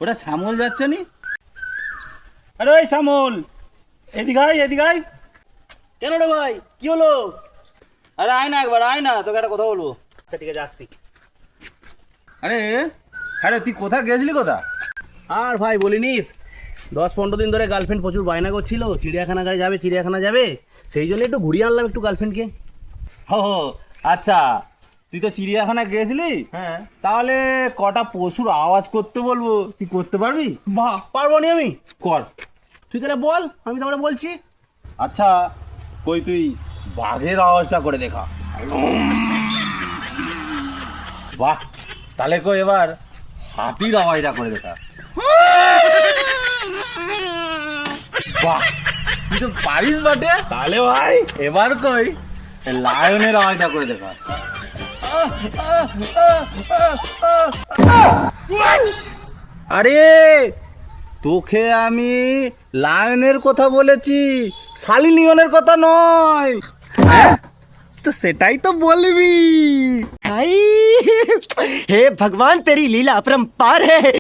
ওটা শ্যামল যাচ্ছে নি? আরে ওই শ্যামল, এদিকে আয়, এদিকে আয়। কেন রে ভাই, কি হলো? আরে আয় না, একবার আয় না, তোকে একটা কথা বলবো। আচ্ছা ঠিক আছে, আসছি। আরে আরে তুই কোথায় গেছিলি কোথা? আর ভাই বলিনিস, 10-15 দিন ধরে গার্লফ্রেন্ড প্রচুর বায়না করছিল চিড়িয়াখানা যাবে, চিড়িয়াখানা যাবে। সেই জন্য একটু ঘুরিয়ে আনলাম একটু গার্লফ্রেন্ডকে। ও আচ্ছা, তুই তো চিড়িয়াখানা গেছিলি? হ্যাঁ। তাহলে কটা পশুর আওয়াজ করতে বলবো, তুই করতে পারবি? বাহ, পারবো নি আমি। কর। তুই তাহলে বল, আমি তাহলে বলছি। আচ্ছা কই তুই বাঘের আওয়াজটা করে দেখা। বাহ, তাহলে কই এবার হাতির আওয়াজটা করে দেখা। বাহ, তুই তো পারিস বটে। তাহলে ভাই এবার কই লায়নের আওয়াজটা করে দেখা। আরে তোকে আমি লায়নের কথা বলেছি, শালিনিয়নের কথা নয়। তো সেটাই তো বলবি। हे भगवान तेरी लीला अपरंपार है।